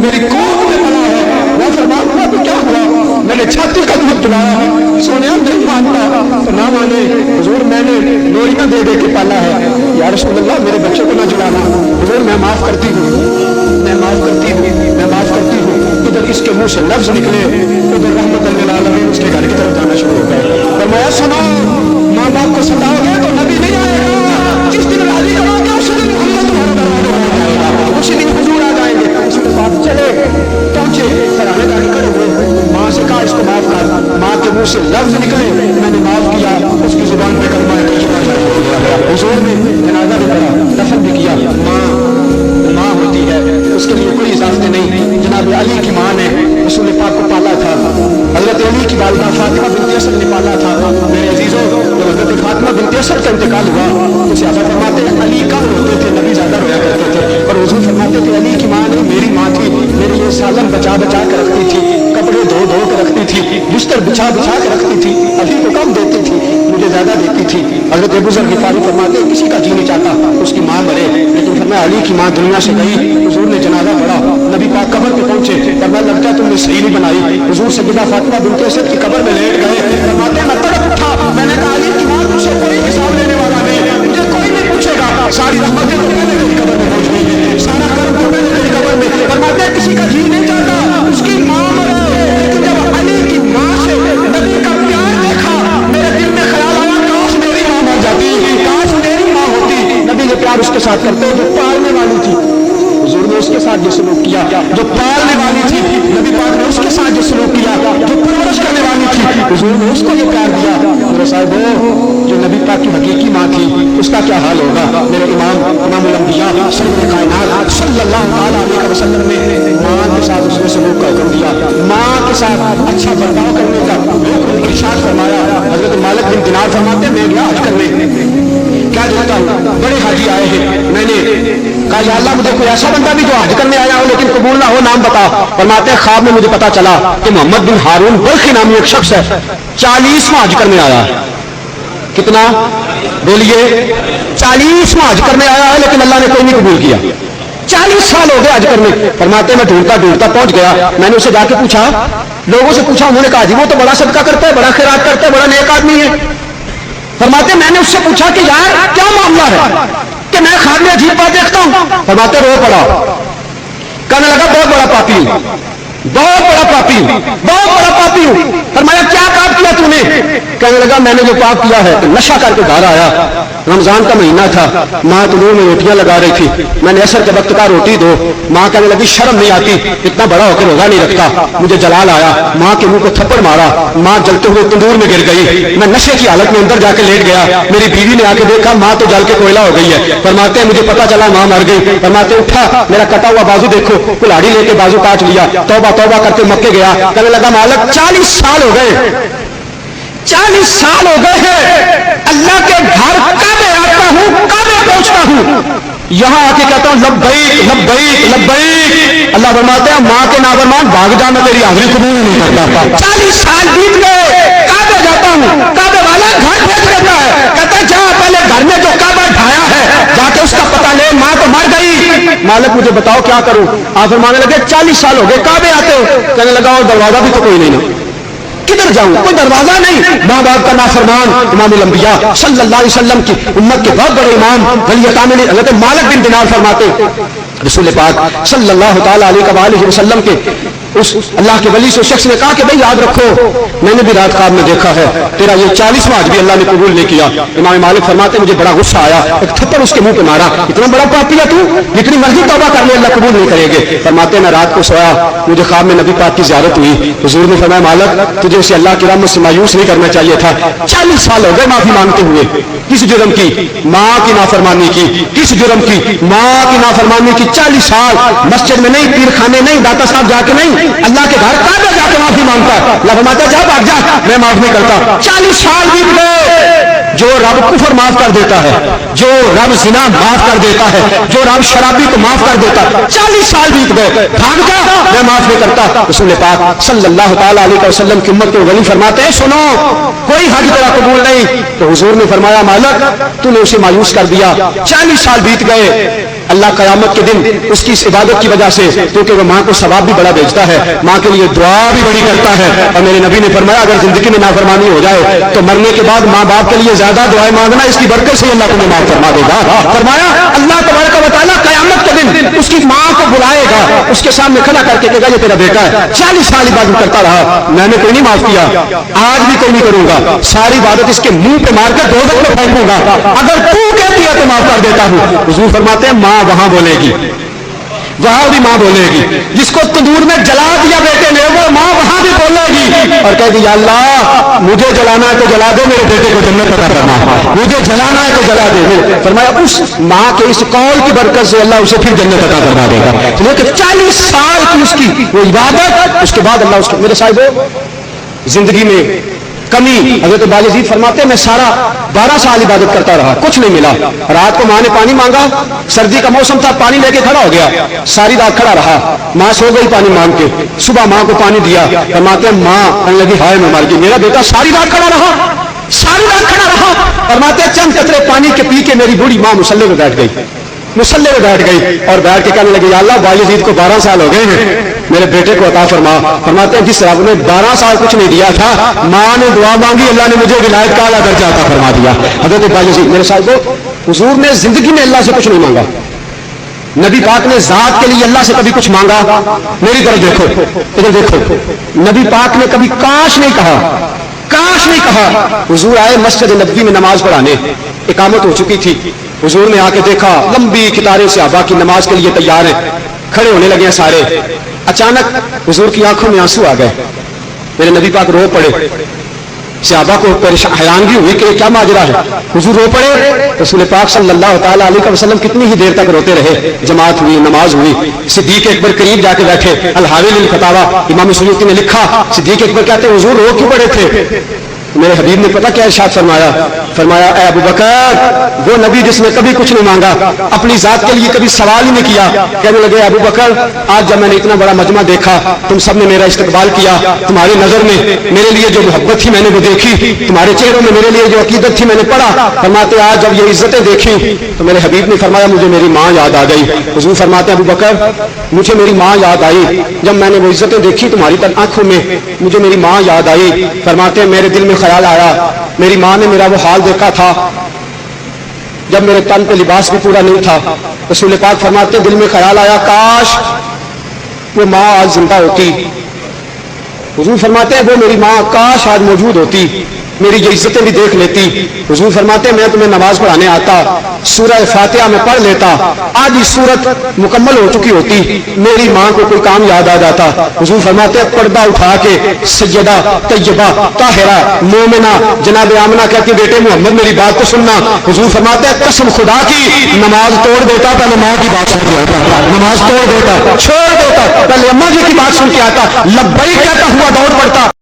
میری قوم میں پڑا ہے۔ میں فرماؤں گا تو کیا ہوا؟ میں نے چھاتی کا دودھ پلایا، سونے نہیں مانتا تو نہ مانے، حضور میں نے لوریاں دے دے کے پالا ہے، یا رسول اللہ میرے بچے کو نہ جلانا، حضور میں معاف کرتی ہوں، میں معاف کرتی ہوں، میں معاف کرتی ہوں۔ ادھر اس کے منہ سے لفظ نکلے، ادھر رحمت للعالمین اس کے گھر کی طرف جانا شروع ہو گئے۔ فرمایا سنو، ماں باپ کو ستاؤ گے تو نبی نہیں آئے گا، جس دن راضی کرو گے اس دن محمد تمہارا دروازہ بن جائے گا، اسی دن حضور آ جائیں گے۔ اس کے بعد چلے پہنچے، سرانے داری کرے ہوئے، ماں سے کہا اس کو معاف کر، ماں کے منہ سے لفظ نکلے، میں نے معاف کیا، اس کی زبان پہ کلمہ حضور نے جنازہ بھی پڑھا، دفن بھی کیا۔ ماں ہوتی ہے اس کے لیے کوئی اجازت نہیں۔ جناب علی کی ماں نے رسول پاک کو پالا تھا، حضرت علی کی والدہ فاطمہ بنت اسد نے پالا تھا۔ میرے عزیزوں، جب حضرت فاطمہ بنت اسد کا انتقال ہوا تو صحابہ فرماتے ہیں علی کم روتے تھے، نبی زیادہ رویا کرتے تھے، اور حضور فرماتے تھے علی کی ماں نے میری ماں تھی، میری یہ سالن بچا بچا کر رکھتی تھی، کپڑے دھو دھو کر رکھتی تھی، بستر بچھا بچھا کر رکھتی تھی، علی کو کم دیتی تھی، مجھے زیادہ دیتی تھی۔ حضرت ابو ذر غفاری فرماتے ہیں کسی کا جی نہیں چاہتا اس کی ماں مرے، لیکن فرمایا علی کی ماں دنیا سے گئی، حضور نے جنازہ پڑھا، نبی پاک قبر پہ پہنچے، فرمایا لگتا ہے تم نے صحیح نہیں بنائی، حضور سیدہ فاطمہ بنت اسد کی قبر میں لیٹ گئے، فرماتے ہیں میں تڑپ اٹھا، میں نے کہا علی کی ماں تجھ سے کوئی حساب لینے والا نہیں، مجھے کوئی نہیں پوچھے گا، ساری رحمتیں تو میں نے میری قبر میں پہنچ گئی، سارا کرم تو میں نے میری قبر میں۔ فرماتے ہیں کسی کا جی نہیں چاہتا اس کی ماں مرے، لیکن جب علی کی ماں سے نبی کا پیار دیکھا میرے دل میں خیال آیا کاش میری ماں مر جاتی، کاش میری ماں ہوتی۔ نبی نے پیار اس کے ساتھ کرتے جو پالنے والی تھی، حضور نے اس کے ساتھ یہ سلوک کیا، جو پالنے والی تھی نبی پاک نے اس کے ساتھ یہ سلوک کیا، جو پرورش کرنے والی تھی حضور نے اس کو یہ پیار دیا۔ میرے صاحبو، جو نبی پاک کی حقیقی ماں تھی اس کا کیا حال ہوگا؟ میرے امام الانبیاء سید کائنات صلی اللہ علیہ وسلم نے ماں کے ساتھ اس نے سلوک کا حکم دیا، ماں کے ساتھ اچھا برتاؤ کرنے کا حکم ارشاد فرمایا۔ حضرت مالک بن دینار فرماتے ہیں میں گیا حج کرنے، کیا دیکھتا ہوں بڑے حاجی آئے ہیں، میں نے کہا یا اللہ مجھے کوئی ایسا بندہ بھی جو حج کرنے آیا ہو لیکن قبول نہ ہو نام بتا۔ فرماتے ہیں خواب میں مجھے پتا چلا کہ محمد بن ہارون بلخی نامی ایک شخص ہے، 40واں حج کرنے آیا ہے۔ کتنا بولیے؟ 40واں حج کرنے آیا ہے لیکن اللہ نے کوئی نہیں قبول کیا، 40 سال ہو گئے حج کرنے۔ فرماتے ہیں میں ڈھونڈتا ڈھونڈتا پہنچ گیا، میں نے اسے جا کے پوچھا، لوگوں سے پوچھا، انہوں نے کہا جی وہ تو بڑا صدقہ کرتا ہے، بڑا خیرات کرتا ہے، بڑا نیک آدمی ہے۔ فرماتے میں نے اس سے پوچھا کہ یار کیا معاملہ ہے کہ میں خواب میں عجیب بات دیکھتا ہوں؟ فرماتے رو پڑا، کہنے لگا بہت بڑا پاپی ہوں، بہت بڑا پاپی ہوں، بہت بڑا پاپی ہوں۔ فرمایا کیا پاپ کیا تو نے؟ کہنے لگا میں نے جو پاپ کیا ہے کہ نشہ کر کے گھر آیا، رمضان کا مہینہ تھا، ماں تنور میں روٹیاں لگا رہی تھی، میں نے عصر کے وقت کا روٹی دو، ماں کہنے لگی شرم نہیں آتی، اتنا بڑا ہو کے روزہ نہیں رکھتا، مجھے جلال آیا، ماں کے منہ کو تھپڑ مارا، ماں جلتے ہوئے تندور میں گر گئی، میں نشے کی حالت میں اندر جا کے لیٹ گیا، میری بیوی نے آ کے دیکھا ماں تو جل کے کوئلہ ہو گئی ہے۔ فرماتے ہیں مجھے پتا چلا ماں مر گئی، فرماتے اٹھا میرا کٹا ہوا بازو دیکھو، کلاڑی لے کے بازو کاٹ لیا، توبہ توبہ کر کے مکے گیا، کہنے لگا مالک 40 سال ہو گئے، 40 سال ہو گئے ہیں اللہ کے گھر کعبے آتا ہوں، کعبے پہنچتا ہوں، یہاں آ کے کہتا ہوں لبیک لبیک لبیک، اللہ فرماتے ہیں ماں کے نافرمان بھاگ جانا تیری حاضری قبول نہیں کرتا۔ 40 سال بیت گئے، کعبے جاتا ہوں، کعبے والا گھر بھیج دیتا ہے، کہتا ہے جا پہلے گھر میں جو کعبہ ڈھایا ہے جا کے اس کا پتہ لے، ماں تو مر گئی، مالک مجھے بتاؤ کیا کروں؟ آپ فرمانے لگے 40 سال ہو گئے کعبے آتے ہو، کہنے لگا اور دروازہ بھی تو کوئی نہیں، کدھر جاؤں؟ کوئی دروازہ نہیں، ماں باپ کا نافرمان۔ امام الانبیاء صلی اللہ علیہ وسلم کی امت کے بہت بڑے امام ولی کامل حضرت مالک بن دینار فرماتے رسول پاک صلی اللہ تعالی علیہ وسلم کے اس اللہ کے ولی سے اس شخص نے کہا کہ بھائی یاد رکھو میں نے بھی رات خواب میں دیکھا ہے تیرا یہ 40واں حج بھی اللہ نے قبول نہیں کیا۔ امام مالک فرماتے مجھے بڑا غصہ آیا، ایک تھپڑ اس کے منہ پہ مارا، اتنا بڑا پاپی ہے تو جتنی مرضی توبہ کر لے اللہ قبول نہیں کرے گے۔ فرماتے میں رات کو سویا، مجھے خواب میں نبی پاک کی زیارت ہوئی، حضور نے فرمایا مالک تجھے اسے اللہ کی رحمت سے مایوس نہیں کرنا چاہیے تھا، 40 سال ہو گئے معافی مانگتے ہوئے، کس جرم کی؟ ماں کی نافرمانی کی، کس جرم کی؟ ماں کی نافرمانی کی، 40 سال مسجد میں نہیں، پیر خانے نہیں، داتا صاحب جا کے نہیں، اللہ کے گھر کعبہ جا کے معافی مانگتا ہے، اللہ فرماتا ہے جا بھاگ جا میں معاف نہیں کرتا۔ 40 سال بیت گئے، جو رب کفر معاف کر دیتا ہے، جو رب زنا معاف کر دیتا ہے، جو رب شرابی کو معاف کر دیتا ہے، 40 سال بیت گئے، بھاگ جا میں معاف نہیں کرتا۔ رسول پاک صلی اللہ تعالی علیہ وسلم کی امت کے ولی فرماتے ہیں سنو کوئی حج تیرا قبول نہیں، تو حضور نے فرمایا مالک تو نے اسے مایوس کر دیا، 40 سال بیت گئے، اللہ قیامت کے دن اس کی اس عبادت کی وجہ سے، کیونکہ وہ ماں کو ثواب بھی بڑا بھیجتا ہے، ماں کے لیے دعا بھی بڑی کرتا ہے، اور میرے نبی نے فرمایا اگر زندگی میں نافرمانی ہو جائے تو مرنے کے بعد ماں باپ کے لیے زیادہ دعائیں مانگنا، اس کی برکت سے اللہ تمہیں معاف فرما دے گا۔ فرمایا اللہ تبارک و تعالیٰ قیامت کے دن اس کی ماں کو بلائے گا، اس کے سامنے کھڑا کر کے کہے گا یہ تیرا بیٹا ہے، 40 سال عبادت کرتا رہا، میں نے کوئی نہیں معاف کیا، آج بھی کوئی نہیں کروں گا، ساری عبادت اس کے منہ پہ مار کر دوزخ میں پھینکوں گا، اگر تو کہتی ہے تو معاف کر دیتا ہوں۔ حضور فرماتے ہیں ماں وہاں بولے گی، وہاں بھی ماں بولے گی، جس کو تندور میں جلا دیا بیٹے نے وہ ماں وہاں بھی بولے گی اور کہے گی یا اللہ مجھے جلانا ہے تو جلا دے، میرے بیٹے کو جنت عطا فرما، مجھے جلانا ہے تو جلا دے۔ فرمایا اس ماں کے اس قول کی برکت سے اللہ اسے پھر جنت عطا فرما دے گا۔ لیکن 40 سال کی اس کی وہ عبادت، اس کے بعد اللہ اس کو، میرے صاحب زندگی میں کمی، حضرت باجزید فرماتے ہیں میں سارا 12 سال عبادت کرتا رہا، کچھ نہیں ملا، رات کو ماں نے پانی مانگا، سردی کا موسم تھا، پانی لے کے کھڑا ہو گیا، ساری رات کھڑا رہا، ماں سو گئی پانی مانگ کے، صبح ماں کو پانی دیا، فرماتے ہیں ماں کہنے لگی ہائے میں مر گئی، میرا بیٹا ساری رات کھڑا رہا، ساری رات کھڑا رہا، فرماتے ہیں چند قطرے پانی کے پی کے میری بوڑھی ماں مصلی میں بیٹھ گئی، مصلی میں بیٹھ گئی اور بیٹھ کے کہنے لگی یا اللہ باجزید کو 12 سال ہو گئے ہیں، میرے بیٹے کو عطا فرما۔ فرماتے ہیں جس رب نے 12 سال کچھ نہیں دیا تھا، ماں نے دعا مانگی، اللہ نے مجھے ولایت کا اعلیٰ درجہ عطا فرما دیا۔ حضرت باجزید، میرے صاحب حضور نے زندگی میں اللہ سے کچھ نہیں مانگا، نبی پاک نے ذات کے لیے اللہ سے کبھی کچھ مانگا؟ میری طرف دیکھو، ادھر دیکھو، نبی پاک نے کبھی کاش نہیں کہا، کاش نہیں کہا۔ حضور آئے مسجد نبوی میں نماز پڑھانے، اقامت ہو چکی تھی، حضور نے آ کے دیکھا لمبی قطاریں صحابہ کی نماز کے لیے تیار ہیں، کھڑے ہونے لگے ہیں سارے، اچانک حضور کی آنکھوں میں آنسو آ گئے، میرے نبی پاک رو پڑے، صحابہ کو حیرانگی ہوئی کہ یہ کیا ماجرا ہے، حضور رو پڑے، رسول پاک صلی اللہ تعالیٰ علیہ وسلم کتنی ہی دیر تک روتے رہے، جماعت ہوئی، نماز ہوئی، صدیق اکبر قریب جا کے بیٹھے، الحاوی للفتاوی امام سیوطی نے لکھا، صدیق اکبر کہتے ہیں حضور رو کیوں پڑے تھے؟ میرے حبیب نے پتہ کیا ارشاد فرمایا؟ فرمایا اے ابو بکر، وہ نبی جس نے کبھی کچھ نہیں مانگا، اپنی ذات کے لیے کبھی سوال ہی نہیں کیا، کہنے لگے ابو بکر آج جب میں نے اتنا بڑا مجمع دیکھا، تم سب نے میرا استقبال کیا، تمہاری نظر میں میرے لیے جو محبت تھی میں نے وہ دیکھی، تمہارے چہروں میں میرے لیے جو عقیدت تھی میں نے پڑھا، فرماتے آج جب یہ عزتیں دیکھی تو میرے حبیب نے فرمایا مجھے میری ماں یاد آ گئی۔ حضور فرماتے ابو بکر مجھے میری ماں یاد آئی، جب میں نے وہ عزتیں دیکھی تمہاری آنکھوں میں، مجھے میری ماں یاد آئی۔ فرماتے میرے دل میں خیال آیا، میری ماں نے میرا وہ حال دیکھا تھا جب میرے تن پہ لباس بھی پورا نہیں تھا، رسول پاک فرماتے دل میں خیال آیا کاش وہ ماں آج زندہ ہوتی۔ حضور فرماتے ہیں وہ میری ماں کاش آج موجود ہوتی، میری یہ عزتیں بھی دیکھ لیتی۔ حضور فرماتے ہیں میں تمہیں نماز پڑھانے آتا، سورہ فاتحہ میں پڑھ لیتا، آج یہ سورت مکمل ہو چکی ہوتی، میری ماں کو کوئی کام یاد آ جاتا۔ حضور فرماتے ہیں پردہ اٹھا کے سیدہ طیبہ طاہرہ مومنہ جناب آمنہ کہتی بیٹے محمد میری بات تو سننا۔ حضور فرماتے ہیں قسم خدا کی نماز توڑ دیتا، پہلے ماں کی بات سن کے آتا، نماز توڑ دیتا، چھوڑ دیتا، پہلے اماں جی کی بات سن کے آتا، لبیک کہتا ہوا دوڑ پڑتا۔